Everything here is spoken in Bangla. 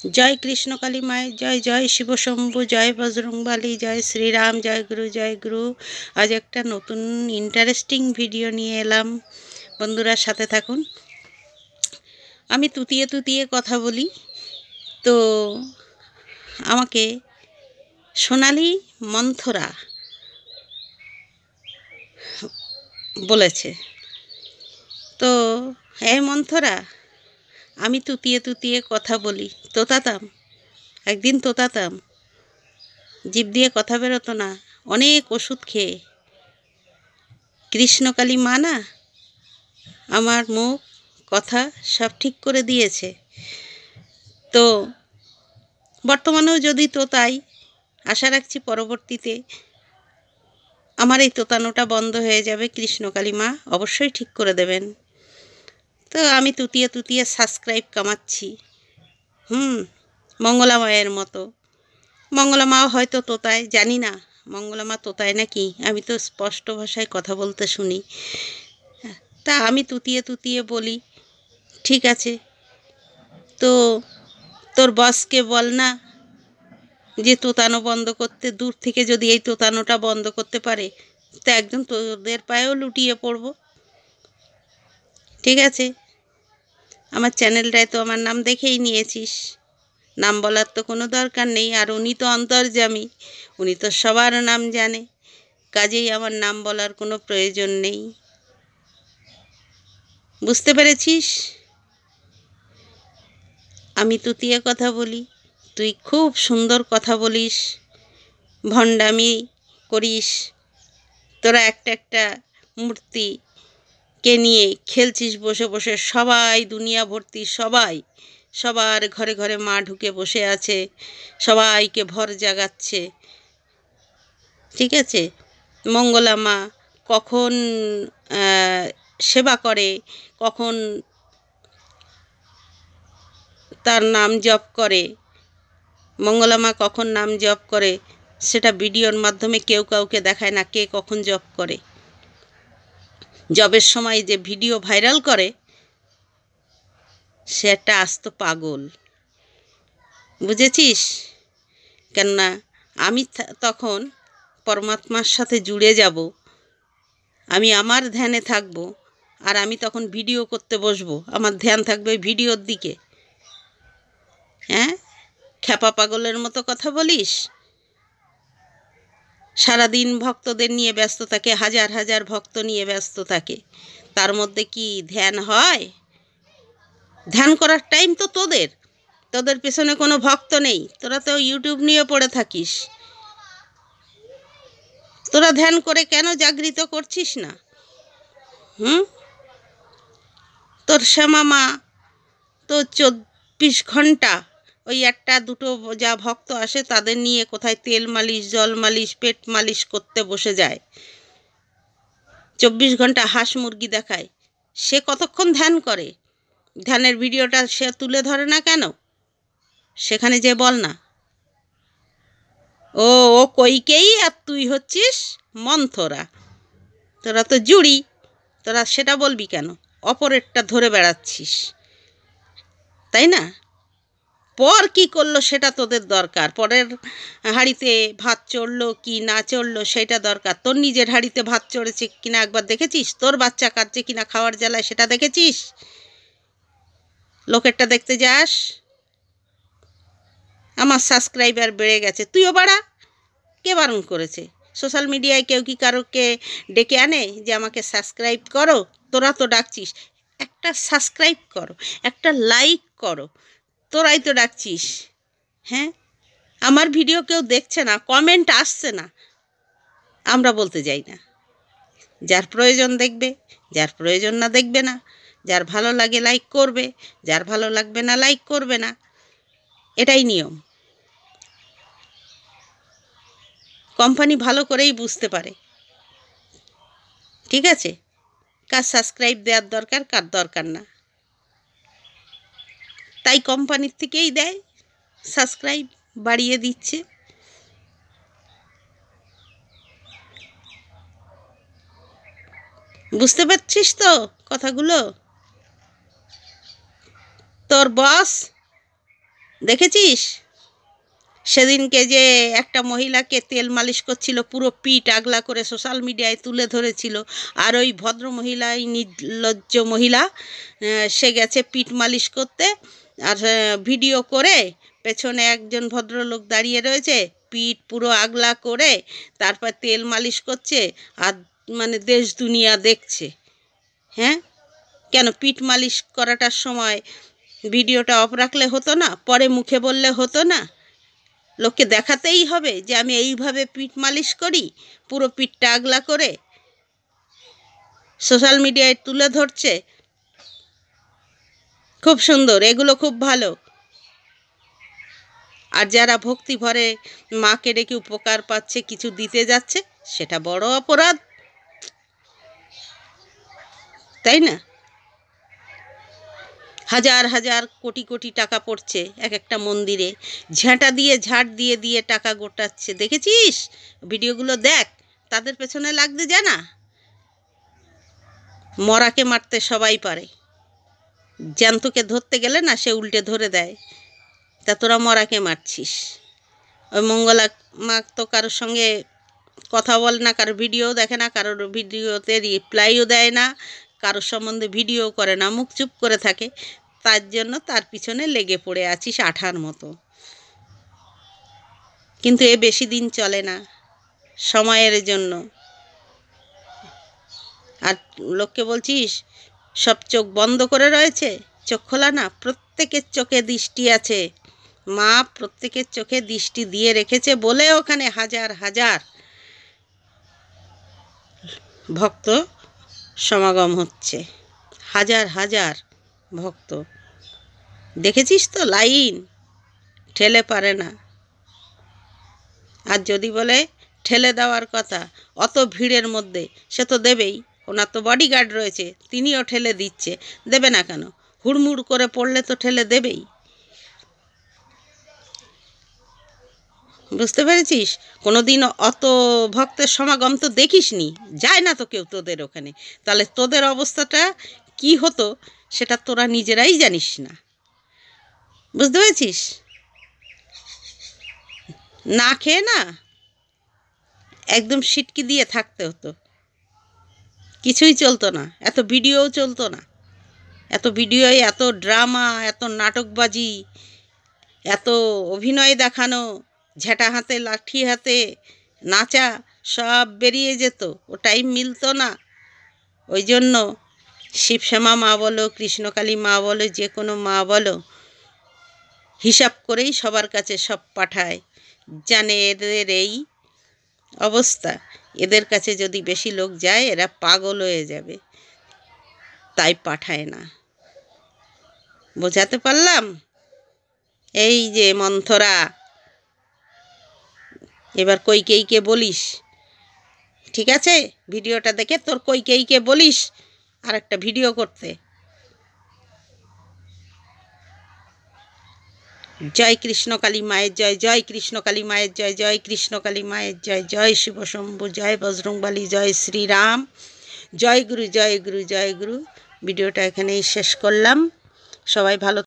জয় কৃষ্ণকালী মায়ের জয়, জয় শিব শম্ভু, জয় বজরংবলী, জয় শ্রীরাম, জয় গুরু, জয় গুরু। আজ একটা নতুন ইন্টারেস্টিং ভিডিও নিয়ে এলাম, বন্ধুরা সাথে থাকুন। আমি তুতিয়ে তুতিয়ে কথা বলি, তো আমাকে সোনালি মন্থরা বলেছে, তো এই মন্থরা, আমি তুতিয়ে তুতিয়ে কথা বলি, তোতাতাম, একদিন তোতাতাম, জিভ দিয়ে কথা বেরোতো না, অনেক ওষুধ খেয়ে কৃষ্ণকালী মা না আমার মুখ কথা সব ঠিক করে দিয়েছে। তো বর্তমানেও যদি তোতাই, আশা রাখছি পরবর্তীতে আমার এই তোতানোটা বন্ধ হয়ে যাবে, কৃষ্ণকালী মা অবশ্যই ঠিক করে দেবেন। তো আমি তুতিয়ে তুতিয়ে সাবস্ক্রাইব কামাচ্ছি, মঙ্গলা মায়ের মতো। মঙ্গলা মাও হয়তো তোতায়, জানি না মঙ্গলা মা তোতায় নাকি, আমি তো স্পষ্ট ভাষায় কথা বলতে শুনি। তা আমি তুতিয়ে তুতিয়ে বলি, ঠিক আছে, তো তোর বসকে বল না যে তোতানো বন্ধ করতে, দূর থেকে যদি এই তোতানোটা বন্ধ করতে পারে তো একদম তোদের পায়েও লুটিয়ে পড়ব। ঠিক আছে, আমার চ্যানেলটায় তো আমার নাম দেখেই নিয়েছিস, নাম বলার তো কোনো দরকার নেই, আর উনি তো অন্তর্যামী, উনি তো সবার নাম জানে, কাজেই আমার নাম বলার কোনো প্রয়োজন নেই। বুঝতে পেরেছিস? আমি তুতিয়ে কথা বলি, তুই খুব সুন্দর কথা বলিস, ভণ্ডামি করিস, তোরা একটা একটা মূর্তিকে নিয়ে খেলছিস বসে বসে, সবাই দুনিয়া ভর্তি, সবার ঘরে ঘরে মা ঢুকে বসে আছে, সবাইকে ভর জাগাচ্ছে। ঠিক আছে, মঙ্গলা মা কখন সেবা করে, কখন তার নাম জপ করে, মঙ্গলা মা কখন নাম জপ করে সেটা ভিডিওর মাধ্যমে কেউ কাউকে দেখায় না, কে কখন জপ করে। জবের সময় যে ভিডিও ভাইরাল করে সে একটা আস্ত পাগল, বুঝেছিস? কেননা আমি তখন পরমাত্মার সাথে জুড়ে যাব, আমি আমার ধ্যানে থাকব, আর আমি তখন ভিডিও করতে বসবো, আমার ধ্যান থাকবে ভিডিওর দিকে। হ্যাঁ, খ্যাপা পাগলের মতো কথা বলিস। সারাদিন ভক্তদের নিয়ে ব্যস্ত থাকে, হাজার হাজার ভক্ত নিয়ে ব্যস্ত থাকে, তার মধ্যে কি ধ্যান হয়? ধ্যান করার টাইম তো তোদের পেছনে কোনো ভক্ত নেই, তোরা তো ইউটিউব নিয়ে পড়ে থাকিস। তোরা ধ্যান করে কেন জাগৃত করছিস না? তোর শ্যামা মা তো 24 ঘন্টা ওই একটা দুটো যা ভক্ত আসে তাদের নিয়ে কোথায় তেল মালিশ, জল মালিশ, পেট মালিশ করতে বসে যায়, 24 ঘন্টা হাঁস মুরগি দেখায়। সে কতক্ষণ ধ্যান করে? ধ্যানের ভিডিওটা সে তুলে ধরে না কেন? সেখানে যে বল না, ও ও কইকেই, আর তুই হচ্ছিস মন্থরা, তোরা তো জুড়ি, তোরা সেটা বলবি কেন? অপরেরটা ধরে বেড়াচ্ছিস, তাই না? পর কি করলো সেটা তোদের দরকার, পরের হাঁড়িতে ভাত চড়লো কি না চড়লো সেটা দরকার, তোর নিজের হাঁড়িতে ভাত চড়েছে কিনা একবার দেখেছিস? তোর বাচ্চা কাঁদছে কিনা খাওয়ার জ্বালায় সেটা দেখেছিস? লোকেরটা দেখতে যাস। আমার সাবস্ক্রাইবার বেড়ে গেছে, তুইও বাড়া। কে বারণ করেছে? সোশ্যাল মিডিয়ায় কেউ কি কারোকে ডেকে আনে যে আমাকে সাবস্ক্রাইব করো? তোরা তো ডাকছিস, একটা সাবস্ক্রাইব করো, একটা লাইক করো, তোরাই তো ডাকছিস। হ্যাঁ, আমার ভিডিও কেউ দেখছে না, কমেন্ট আসছে না, আমরা বলতে যাই না। যার প্রয়োজন দেখবে, যার প্রয়োজন না দেখবে না, যার ভালো লাগে লাইক করবে, যার ভালো লাগবে না লাইক করবে না, এটাই নিয়ম। কোম্পানি ভালো করেই বুঝতে পারে, ঠিক আছে, কার সাবস্ক্রাইব দেওয়ার দরকার, কার দরকার না, তাই কোম্পানির থেকেই দেয়, সাবস্ক্রাইব বাড়িয়ে দিচ্ছে। বুঝতে পারছিস তো কথাগুলো? তোর বস দেখেছিস সেদিনকে যে একটা মহিলাকে তেল মালিশ করছিল, পুরো পিঠ আগলা করে সোশ্যাল মিডিয়ায় তুলে ধরেছিল, আর ওই ভদ্র মহিলা, এই নির্লজ্জ মহিলা, সে গেছে পিঠ মালিশ করতে, আর ভিডিও করে পেছনে একজন ভদ্রলোক দাঁড়িয়ে রয়েছে, পিঠ পুরো আগলা করে তারপর তেল মালিশ করছে, আর মানে দেশ দুনিয়া দেখছে। হ্যাঁ, কেন পিঠ মালিশ করাটার সময় ভিডিওটা অফ রাখলে হতো না? পরে মুখে বললে হতো না? লোককে দেখাতেই হবে যে আমি এইভাবে পিঠ মালিশ করি, পুরো পিঠটা আগলা করে সোশ্যাল মিডিয়ায় তুলে ধরছে। খুব সুন্দর, এগুলো খুব ভালো। আর যারা ভক্তি ভরে মাকে ডেকে উপকার পাচ্ছে, কিছু দিতে যাচ্ছে, সেটা বড় অপরাধ, তাই না? হাজার হাজার কোটি কোটি টাকা পড়ছে এক একটা মন্দিরে, ঝাঁটা দিয়ে ঝাড় দিয়ে দিয়ে টাকা গোটাচ্ছে। দেখেছিস ভিডিওগুলো? দেখ, তাদের পেছনে লাগতে জানা। মরাকে মারতে সবাই পারে, জ্যান্তকে ধরতে গেলে না সে উল্টে ধরে দেয়। তা তোরা মরাকে মারছিস। ওই মঙ্গলা মা তো কারোর সঙ্গে কথা বলে না, কারোর ভিডিও দেখে না, কারোর ভিডিওতে রিপ্লাইও দেয় না, কারোর সম্বন্ধে ভিডিও করে না, মুখ চুপ করে থাকে। তার জন্য তার পিছনে লেগে পড়ে আছিস আঠার মতো। কিন্তু এ বেশি দিন চলে না, সময়ের জন্য। আর লোককে বলছিস সব চোখ বন্ধ করে রয়েছে, চোখ খোলা না, প্রত্যেকের চোখে দৃষ্টি আছে। মা প্রত্যেকের চোখে দৃষ্টি দিয়ে রেখেছে বলে ওখানে হাজার হাজার ভক্ত সমাগম হচ্ছে, হাজার হাজার ভক্ত। দেখেছিস তো লাইন, ঠেলে পারে না। আর যদি বলে ঠেলে দেওয়ার কথা অত ভিড়ের মধ্যে, সে তো দেবেই, ওনার তো বডিগার্ড রয়েছে, তিনিও ঠেলে দিচ্ছে, দেবে না কেন? হুড়মুড় করে পড়লে তো ঠেলে দেবেই। বুঝতে পেরেছিস? কোনো দিন অত ভক্তের সমাগম তো দেখিসনি, যায় না তো কেউ তোদের ওখানে। তাহলে তোদের অবস্থাটা কি হতো সেটা তোরা নিজেরাই জানিস না। বুঝতে পেরেছিস? না খেয়ে না একদম সিটকি দিয়ে থাকতে হতো, কিছুই চলতো না, এত ভিডিওও চলতো না। এত ভিডিওয় এত ড্রামা, এত নাটকবাজি, এত অভিনয় দেখানো, ঝেঁটা হাতে লাঠি হাতে নাচা, সব বেরিয়ে যেত, ও টাইম মিলতো না। ওই জন্য শিবশ্যামা মা বলো, কৃষ্ণকালী মা বলো, যে কোনো মা বলো, হিসাব করেই সবার কাছে সব পাঠায়। জানে এদের এই অবস্থা, এদের কাছে যদি বেশি লোক যায় এরা পাগল হয়ে যাবে, তাই পাঠায় না। বোঝাতে পারলাম? এই যে মন্থরা, এবার কইকেইকে বলিস, ঠিক আছে? ভিডিওটা দেখে তোর কইকেইকে বলিস আর একটা ভিডিও করতে। জয় কৃষ্ণকালী মায়ের জয়, জয় কৃষ্ণকালী মায়ের জয়, জয় কৃষ্ণকালী মায়ের জয়, জয় শিব শম্ভু, জয় বজরংবলী, জয় শ্রীরাম, জয় গুরু, জয় গুরু, জয় গুরু। ভিডিওটা এখানেই শেষ করলাম। সবাই ভালো